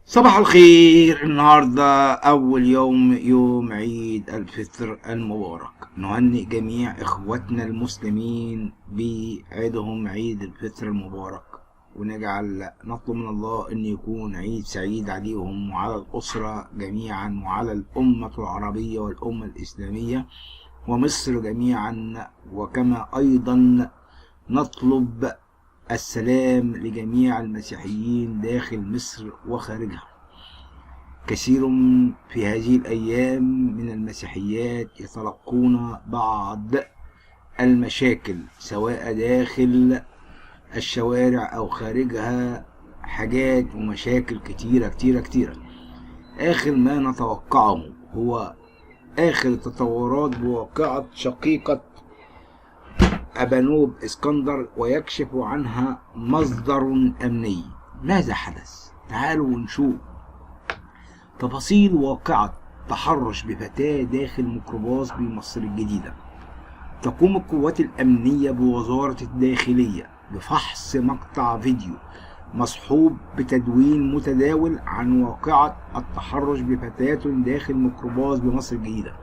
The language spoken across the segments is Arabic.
صباح الخير. النهاردة أول يوم عيد الفطر المبارك. نهنئ جميع إخواتنا المسلمين بعيدهم عيد الفطر المبارك، نطلب من الله أن يكون عيد سعيد عليهم وعلى الأسرة جميعا وعلى الأمة العربية والأمة الإسلامية ومصر جميعا. وكما أيضا نطلب السلام لجميع المسيحيين داخل مصر وخارجها. كثير في هذه الأيام من المسيحيات يتلقون بعض المشاكل سواء داخل الشوارع أو خارجها، حاجات ومشاكل كتيرة. آخر ما نتوقعه هو آخر التطورات بواقعة شقيقة أبانوب اسكندر، ويكشف عنها مصدر أمني. ماذا حدث؟ تعالوا نشوف تفاصيل واقعة تحرش بفتاة داخل ميكروباص بمصر الجديدة. تقوم القوات الأمنية بوزارة الداخلية بفحص مقطع فيديو مصحوب بتدوين متداول عن واقعة التحرش بفتاة داخل ميكروباص بمصر الجديدة،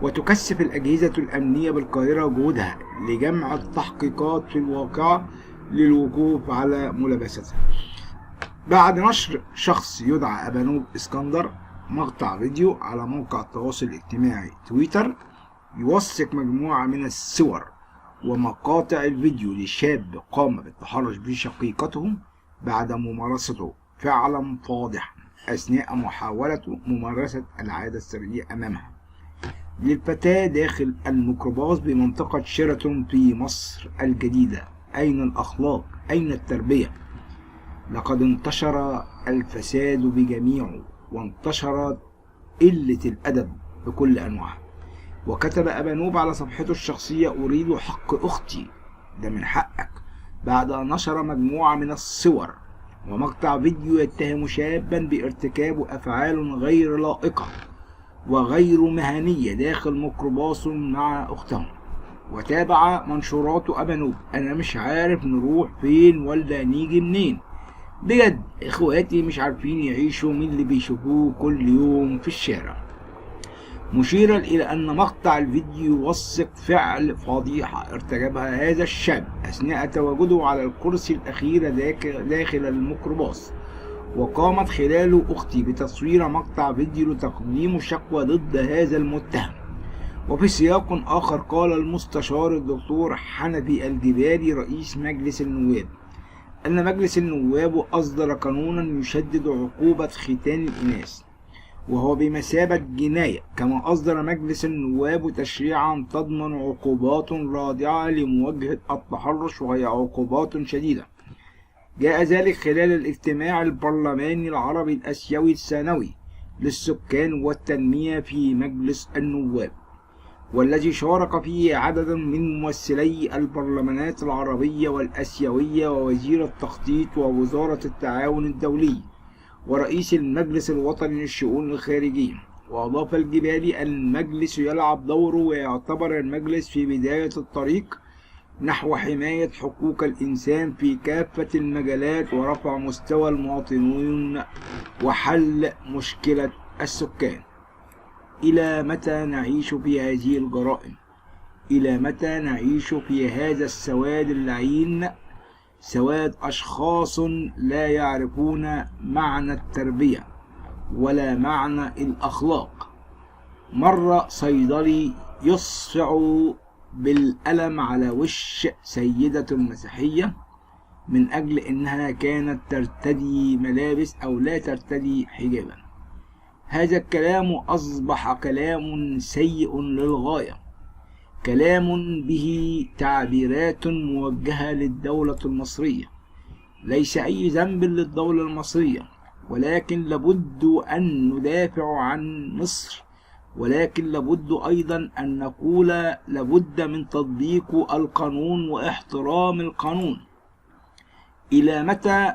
وتكثف الأجهزة الأمنية بالقاهرة جهودها لجمع التحقيقات في الواقعة للوقوف على ملابستها. بعد نشر شخص يدعى أبانوب اسكندر مقطع فيديو على موقع التواصل الاجتماعي تويتر يوثق مجموعة من الصور ومقاطع الفيديو لشاب قام بالتحرش بشقيقته بعد ممارسته فعلا فاضحا أثناء محاولة ممارسة العادة السرية أمامها للفتاة داخل الميكروباص بمنطقة شيراتون في مصر الجديدة. أين الأخلاق؟ أين التربية؟ لقد انتشر الفساد بجميعه، وانتشرت قلة الأدب بكل أنواعها. وكتب أبانوب على صفحته الشخصية: أريد حق أختي، ده من حقك، بعد أن نشر مجموعة من الصور ومقطع فيديو يتهم شابا بارتكاب أفعال غير لائقة وغير مهنية داخل ميكروباص مع أختهم. وتابع منشورات أبانوب: أنا مش عارف نروح فين ولا نيجي منين، بجد إخواتي مش عارفين يعيشوا من اللي بيشوفوه كل يوم في الشارع، مشيرا إلى أن مقطع الفيديو يوثق فعل فضيحة ارتكبها هذا الشاب أثناء تواجده على الكرسي الأخير داخل الميكروباص. وقامت خلاله أختي بتصوير مقطع فيديو لتقديم شكوى ضد هذا المتهم. وفي سياق آخر قال المستشار الدكتور حنفي الجبالي رئيس مجلس النواب أن مجلس النواب أصدر قانونا يشدد عقوبة ختان الإناث وهو بمثابة جناية، كما أصدر مجلس النواب تشريعا تضمن عقوبات رادعة لمواجهة التحرش وهي عقوبات شديدة. جاء ذلك خلال الاجتماع البرلماني العربي الآسيوي السنوي للسكان والتنمية في مجلس النواب، والذي شارك فيه عدد من ممثلي البرلمانات العربية والآسيوية ووزير التخطيط ووزارة التعاون الدولي ورئيس المجلس الوطني للشؤون الخارجية. وأضاف الجبالي: المجلس يلعب دوره ويعتبر المجلس في بداية الطريق نحو حماية حقوق الإنسان في كافة المجالات ورفع مستوى المواطنين وحل مشكلة السكان. إلى متى نعيش في هذه الجرائم؟ إلى متى نعيش في هذا السواد اللعين؟ سواد أشخاص لا يعرفون معنى التربية ولا معنى الأخلاق. مر صيدلي يصفع بالألم على وش سيدة مسيحية من أجل أنها كانت ترتدي ملابس أو لا ترتدي حجابا. هذا الكلام أصبح كلام سيء للغاية، كلام به تعبيرات موجهة للدولة المصرية. ليس أي ذنب للدولة المصرية، ولكن لابد أن ندافع عن مصر، ولكن لابد أيضا أن نقول لابد من تطبيق القانون واحترام القانون. إلى متى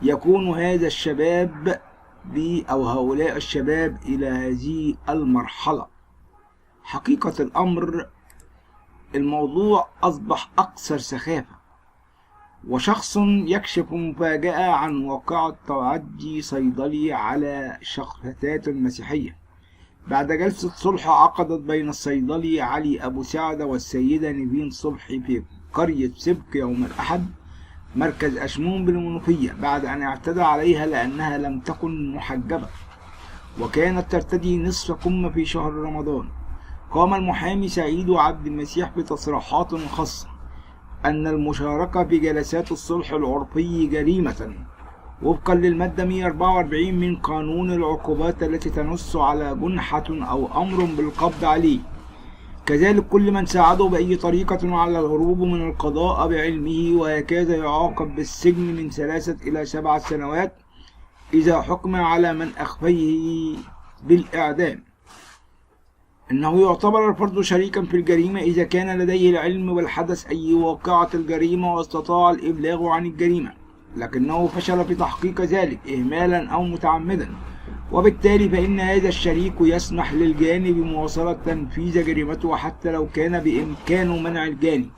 يكون هذا الشباب أو هؤلاء الشباب إلى هذه المرحلة؟ حقيقة الأمر الموضوع أصبح أكثر سخافة. وشخص يكشف مفاجأة عن واقعة تعدي صيدلي على فتاة مسيحية. بعد جلسة صلح عقدت بين الصيدلي علي أبو سعدة والسيدة نيفين صبحي في قرية سبك يوم الأحد مركز أشمون بالمنوفية، بعد أن اعتدى عليها لأنها لم تكن محجبة وكانت ترتدي نصف كم في شهر رمضان. قام المحامي سعيد عبد المسيح بتصريحات خاصة أن المشاركة في جلسات الصلح العرفي جريمة وفقا للمادة 144 من قانون العقوبات التي تنص على جنحة أو أمر بالقبض عليه. كذلك كل من ساعده بأي طريقة على الهروب من القضاء بعلمه، وهكذا يعاقب بالسجن من 3 إلى 7 سنوات إذا حكم على من أخفيه بالإعدام. إنه يعتبر الفرد شريكا في الجريمة إذا كان لديه العلم بالحدث أي واقعة الجريمة واستطاع الإبلاغ عن الجريمة لكنه فشل في تحقيق ذلك إهمالا أو متعمدا، وبالتالي فإن هذا الشريك يسمح للجاني بمواصلة تنفيذ جريمته حتى لو كان بإمكانه منع الجاني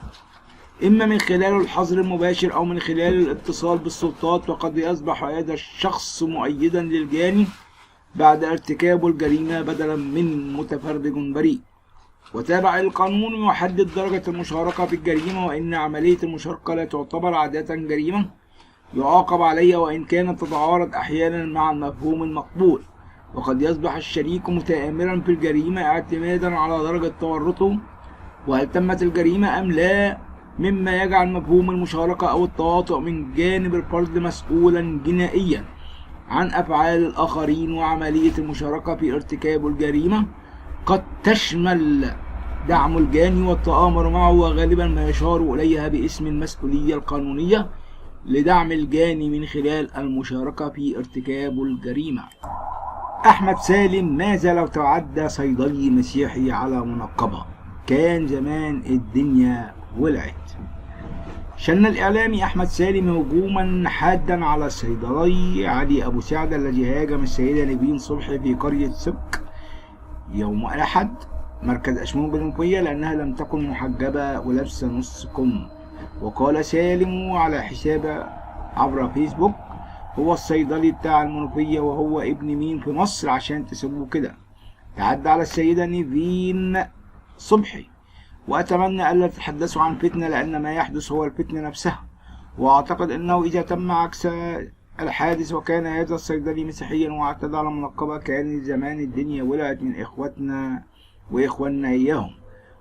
إما من خلال الحظر المباشر أو من خلال الاتصال بالسلطات، وقد يصبح هذا الشخص مؤيدا للجاني بعد ارتكاب الجريمة بدلا من متفرج بريء. وتابع القانون يحدد درجة المشاركة في الجريمة، وإن عملية المشاركة لا تعتبر عادة جريمة يعاقب عليها وإن كانت تتعارض أحيانا مع المفهوم المقبول، وقد يصبح الشريك متآمرا في الجريمة اعتمادا على درجة تورطه وهل تمت الجريمة أم لا، مما يجعل مفهوم المشاركة أو التواطؤ من جانب الفرد مسؤولا جنائيا عن أفعال الآخرين. وعملية المشاركة في ارتكاب الجريمة قد تشمل دعم الجاني والتآمر معه، وغالبا ما يشار إليها باسم المسؤولية القانونية لدعم الجاني من خلال المشاركة في ارتكاب الجريمة. أحمد سالم: ماذا لو تعدى صيدلي مسيحي على منقبة؟ كان زمان الدنيا ولعت. شن الإعلامي أحمد سالم هجوما حادا على الصيدلي علي أبو سعدة الذي هاجم السيدة نيفين صبحي في قرية سبك يوم الأحد مركز أشمون بالمنوفية لأنها لم تكن محجبة ولابسة نص كم. وقال سالم على حسابه عبر فيسبوك: هو الصيدلي بتاع المنوفية وهو ابن مين في مصر عشان تسيبوه كده؟ تعدى على السيدة نيفين صبحي، وأتمنى ألا تتحدثوا عن فتنة لأن ما يحدث هو الفتنة نفسها، وأعتقد أنه إذا تم عكس الحادث وكان هذا الصيدلي مسيحيا واعتدى على منقبة كان زمان الدنيا ولعت من إخوتنا وإخواننا إياهم.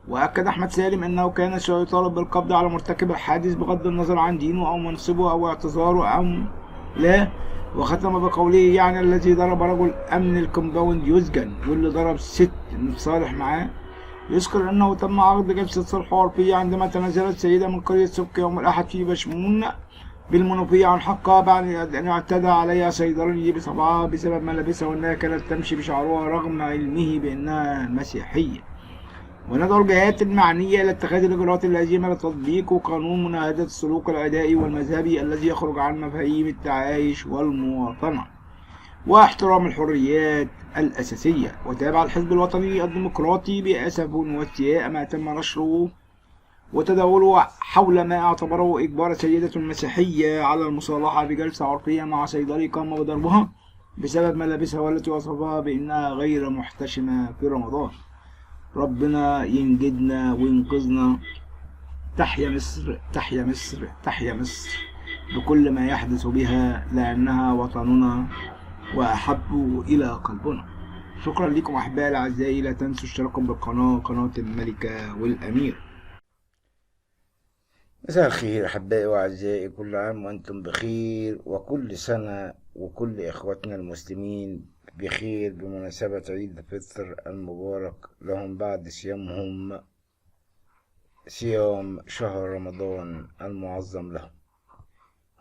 وأكد أحمد سالم أنه كان سيطالب بالقبض على مرتكب الحادث بغض النظر عن دينه أو منصبه أو اعتذاره أم لا، وختم بقوله: يعني الذي ضرب رجل أمن الكومباوند يسجن، واللي ضرب ست متصالح معاه. يذكر أنه تم عقد جلسة صلح عرفية عندما تنازلت سيدة من قرية سبك يوم الأحد في بشمون بالمنوفية عن حقها بعد أن اعتدى عليها صيدلي بصبعها بسبب ما لبسها وأنها كانت تمشي بشعرها رغم علمه بأنها مسيحية. وندعو الجهات المعنية إلى اتخاذ الإجراءات اللازمة لتطبيق قانون مناهضة السلوك العدائي والمذهبي الذي يخرج عن مفاهيم التعايش والمواطنة واحترام الحريات الأساسية. وتابع الحزب الوطني الديمقراطي بأسف واستياء ما تم نشره وتداوله حول ما اعتبره إجبار سيدة مسيحية على المصالحة بجلسة عرفية مع صيدلي قام بضربها بسبب ملابسها والتي وصفها بأنها غير محتشمة في رمضان. ربنا ينجدنا وينقذنا. تحيا مصر، تحيا مصر، تحيا مصر بكل ما يحدث بها لأنها وطننا وأحب إلى قلبنا. شكرا لكم أحبائي الأعزائي، لا تنسوا اشتراككم بالقناة، قناة الملكة والأمير. مساء الخير أحبائي وأعزائي، كل عام وأنتم بخير، وكل سنة وكل إخوتنا المسلمين بخير بمناسبة عيد الفطر المبارك لهم بعد صيام شهر رمضان المعظم لهم.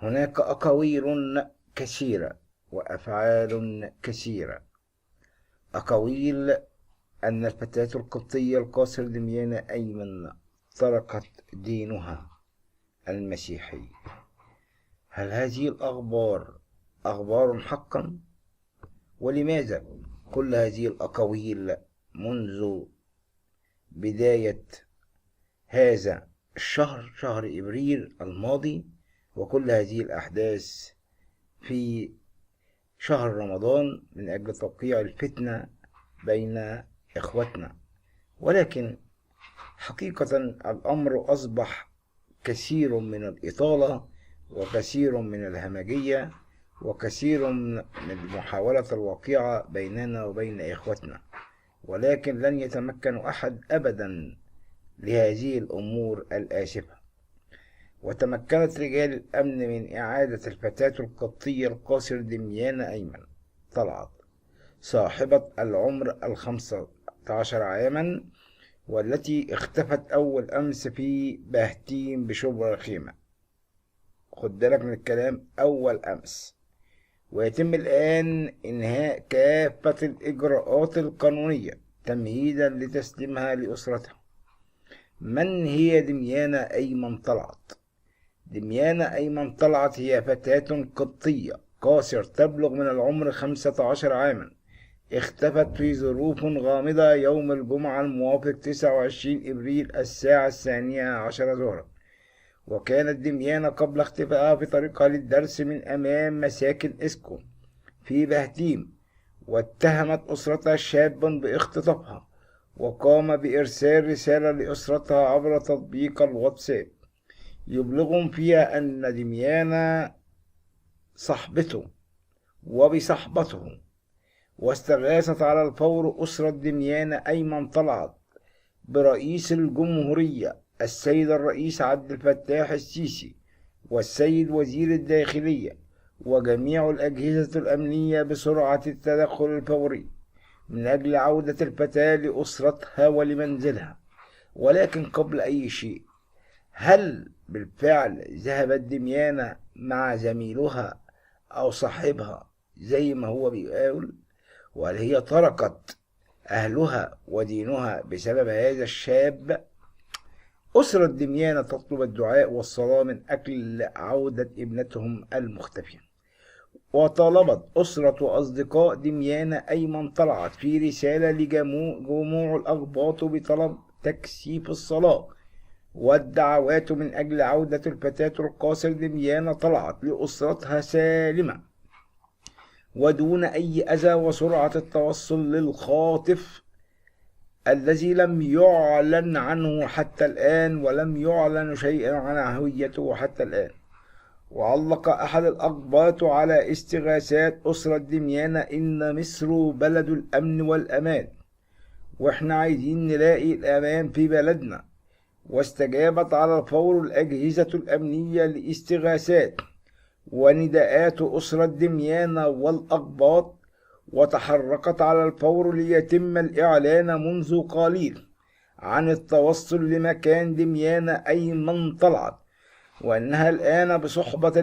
هناك أقاويل كثيرة وأفعال كثيرة. أقاويل أن الفتاة القبطية القاصر دميانة أيمن تركت دينها المسيحي. هل هذه الأخبار أخبار حقا؟ ولماذا كل هذه الأقاويل منذ بداية هذا الشهر، شهر إبريل الماضي، وكل هذه الأحداث في شهر رمضان من أجل توقيع الفتنة بين إخوتنا. ولكن حقيقة الأمر أصبح كثير من الإطالة وكثير من الهمجية وكثير من محاولة الواقعة بيننا وبين إخوتنا، ولكن لن يتمكن أحد أبدا لهذه الأمور الآسفة. وتمكنت رجال الأمن من إعادة الفتاة القبطية القاصر دميانة أيمن طلعت صاحبة العمر 15 عاما، والتي اختفت أول أمس في بهتيم بشبرا الخيمة. خد بالك من الكلام، أول أمس. ويتم الآن إنهاء كافة الإجراءات القانونية تمهيدا لتسليمها لأسرتها. من هي دميانة أيمن طلعت؟ دميانة أيمن طلعت هي فتاة قبطية قاصر تبلغ من العمر 15 عاما، اختفت في ظروف غامضة يوم الجمعة الموافق 29 إبريل الساعة 12 ظهرا. وكانت دميانة قبل اختفائها في طريقها للدرس من أمام مساكن إسكو في بهتيم، واتهمت أسرتها شابا باختطافها، وقام بإرسال رسالة لأسرتها عبر تطبيق الواتساب يبلغهم فيها أن دميانة صاحبته وبصحبته. واستغاثت على الفور أسرة دميانة أيمن طلعت برئيس الجمهورية السيد الرئيس عبد الفتاح السيسي والسيد وزير الداخلية وجميع الأجهزة الأمنية بسرعة التدخل الفوري من أجل عودة الفتاة لأسرتها ولمنزلها. ولكن قبل أي شيء، هل بالفعل ذهبت دميانة مع زميلها أو صاحبها زي ما هو بيقول؟ وهل هي تركت أهلها ودينها بسبب هذا الشاب؟ أسرة دميانة تطلب الدعاء والصلاة من أجل عودة ابنتهم المختفية. وطالبت أسرة وأصدقاء دميانة أيمن طلعت في رسالة لجموع الأقباط بطلب تكثيف الصلاة والدعوات من أجل عودة الفتاة القاصر دميانة طلعت لأسرتها سالمة ودون أي أذى، وسرعة التوصل للخاطف الذي لم يعلن عنه حتى الآن، ولم يعلن شيء عن هويته حتى الآن. وعلق أحد الأقباط على استغاثات أسرة دميانة إن مصر بلد الأمن والأمان، وإحنا عايزين نلاقي الأمان في بلدنا. واستجابت على الفور الأجهزة الأمنية لاستغاثات ونداءات أسرة دميانة والأقباط، وتحركت على الفور ليتم الإعلان منذ قليل عن التوصل لمكان دميانة أيمن طلعت، وأنها الآن بصحبة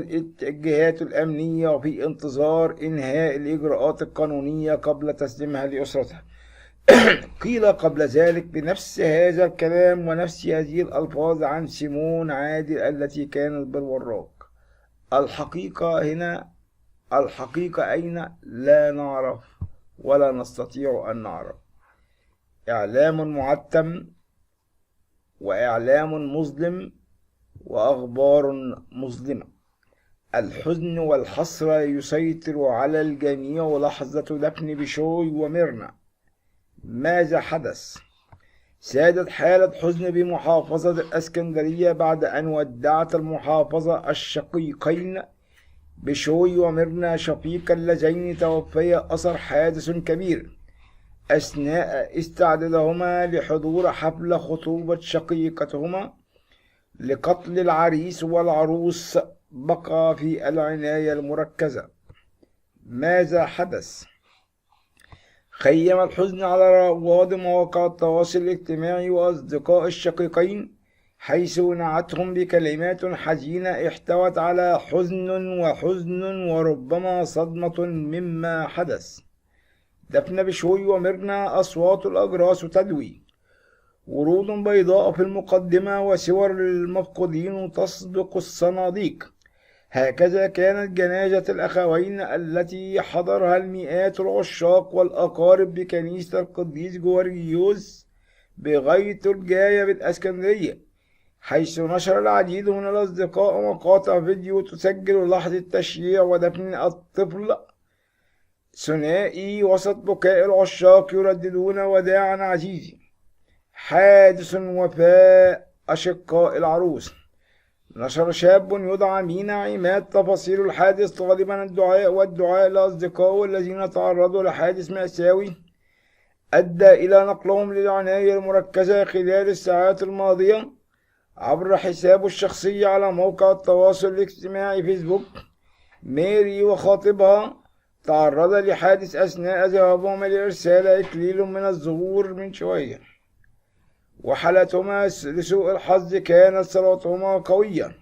الجهات الأمنية وفي انتظار إنهاء الإجراءات القانونية قبل تسليمها لأسرتها. قيل قبل ذلك بنفس هذا الكلام ونفس هذه الألفاظ عن سيمون عادل التي كانت بالوراق. الحقيقة أين؟ لا نعرف ولا نستطيع أن نعرف. إعلام معتم وإعلام مظلم وأخبار مظلمة. الحزن والحسرة يسيطر على الجميع لحظة دفن بشوي وميرنا. ماذا حدث؟ سادت حالة حزن بمحافظة الإسكندرية بعد أن ودعت المحافظة الشقيقين بشوي وميرنا شقيق اللذين توفيا أثر حادث كبير أثناء استعدادهما لحضور حفل خطوبة شقيقتهما لقتل العريس والعروس بقى في العناية المركزة. ماذا حدث؟ خيم الحزن على رواد مواقع التواصل الاجتماعي وأصدقاء الشقيقين، حيث نعتهم بكلمات حزينة احتوت على حزن وربما صدمة مما حدث. دفن بشوي وميرنا أصوات الأجراس تدوي، ورود بيضاء في المقدمة وصور المفقودين تسبق الصناديق. هكذا كانت جنازة الأخوين التي حضرها المئات العشاق والأقارب بكنيسة القديس جورجيوس بغيت الجاية بالإسكندرية، حيث نشر العديد من الأصدقاء مقاطع فيديو تسجل لحظة تشييع ودفن الطفل ثنائي وسط بكاء العشاق يرددون وداعا عزيزي. حادث وفاة أشقاء العروس. نشر شاب يدعى مينا عماد تفاصيل الحادث طالبا الدعاء لأصدقائه الذين تعرضوا لحادث مأساوي أدى إلى نقلهم للعناية المركزة خلال الساعات الماضية عبر حسابه الشخصي على موقع التواصل الاجتماعي فيسبوك. ميري وخاطبها تعرض لحادث أثناء ذهابهما لإرسال إكليل من الزهور من شوية، وحالتهما لسوء الحظ كانت صلاتهما قوية،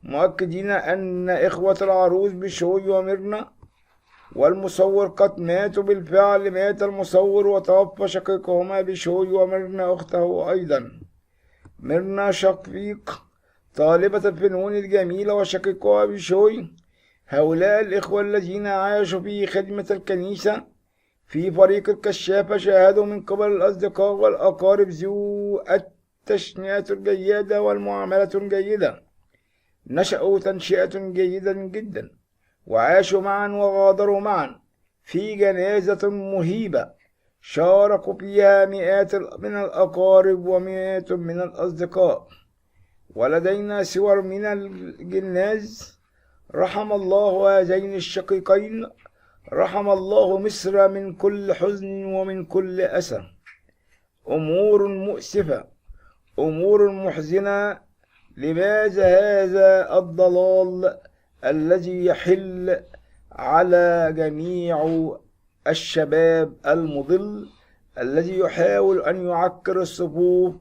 مؤكدين أن إخوة العروس بشوي وميرنا والمصور قد ماتوا بالفعل. مات المصور وتوفى شقيقهما بشوي وميرنا أخته أيضا. ميرنا شقيق طالبة الفنون الجميلة وشقيقها بشوي هؤلاء الإخوة الذين عاشوا في خدمة الكنيسة في فريق الكشافة شاهدوا من قبل الأصدقاء والأقارب ذو التشنئة الجيدة والمعاملة الجيدة. نشأوا تنشئة جيدة جدا وعاشوا معا وغادروا معا في جنازة مهيبة شاركوا فيها مئات من الأقارب ومئات من الأصدقاء. ولدينا صور من الجناز. رحم الله هذين الشقيقين، رحم الله مصر من كل حزن ومن كل أسى. أمور مؤسفة، أمور محزنة. لماذا هذا الضلال الذي يحل على جميع الشباب المضل الذي يحاول أن يعكر الصفوف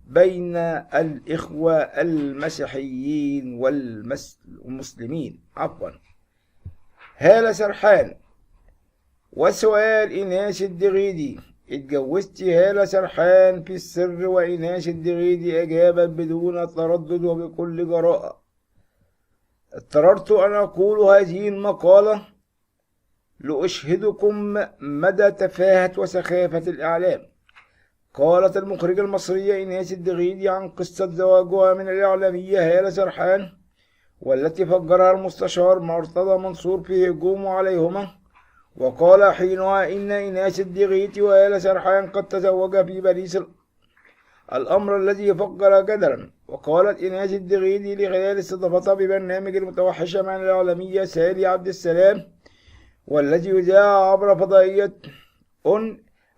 بين الإخوة المسيحيين والمسلمين؟ هالة سرحان. وسؤال إيناس الدغيدي: اتجوزت هالة سرحان في السر؟ وإيناس الدغيدي أجابت بدون تردد وبكل جراءة: اضطررت أن أقول هذه المقالة لأشهدكم مدى تفاهة وسخافة الإعلام. قالت المخرجة المصرية إيناس الدغيدي عن قصة زواجها من الإعلامية هالة سرحان والتي فجرها المستشار مرتضى منصور في هجومه عليهما، وقال حينها إن إيناس الدغيدي وهالة سرحان قد تزوجا في باريس، الأمر الذي فجر جدلا. وقالت إيناس الدغيدي خلال استضافتها ببرنامج المتوحشة مع الإعلامية سالي عبد السلام والذي يذاع عبر فضائية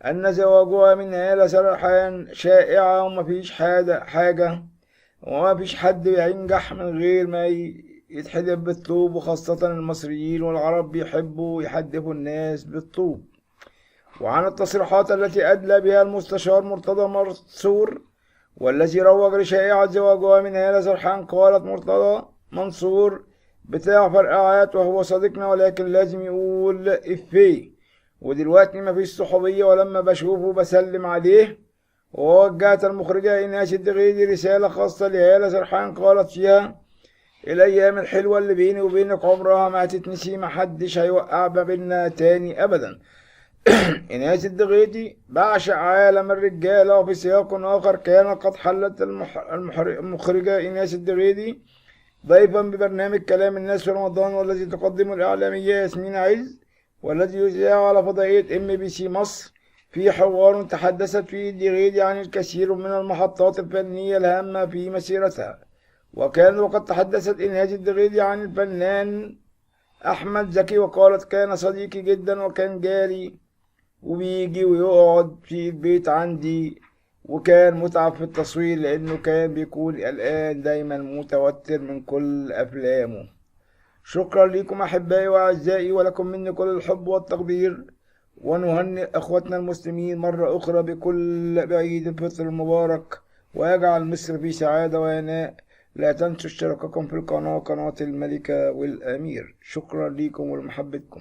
أن زواجها من هالة سرحان شائعة ومفيش حاجة ومفيش حد بينجح من غير ما يتحدف بالطوب، وخاصة المصريين والعرب بيحبوا يحدفوا الناس بالطوب. وعن التصريحات التي أدلى بها المستشار مرتضى منصور والذي روج لشائعة زواجها من هالة سرحان، قالت مرتضى منصور: بتاع فرقعات وهو صديقنا ولكن لازم يقول إفيه، ودلوقتي مفيش صحوبية ولما بشوفه بسلم عليه. ووجهت المخرجة إيناس الدغيدي رسالة خاصة لهالة سرحان قالت فيها: الأيام الحلوة اللي بيني وبينك عمرها ما هتتنسي، محدش هيوقع ما بينا تاني أبدا. إيناس الدغيدي بعشق عالم الرجالة. وفي سياق آخر كان قد حلت المخرجة إيناس الدغيدي ضيفا ببرنامج كلام الناس في رمضان والذي تقدمه الإعلامية ياسمين عز والذي يذاع على فضائية MBC مصر، في حوار تحدثت فيه الدغيدي عن الكثير من المحطات الفنية الهامة في مسيرتها. وقد تحدثت إيناس الدغيدي عن الفنان أحمد زكي وقالت: كان صديقي جدا وكان جاري وبيجي ويقعد في البيت عندي، وكان متعب في التصوير لأنه كان بيكون قلقان دايما متوتر من كل أفلامه. شكرا لكم أحبائي وأعزائي، ولكم مني كل الحب والتقدير، ونهنئ أخوتنا المسلمين مرة أخرى بكل بعيد الفطر المبارك، ويجعل مصر في سعادة وهناء. لا تنسوا اشتراككم في القناة، قناة الملكة والأمير. شكرا لكم ولمحبتكم.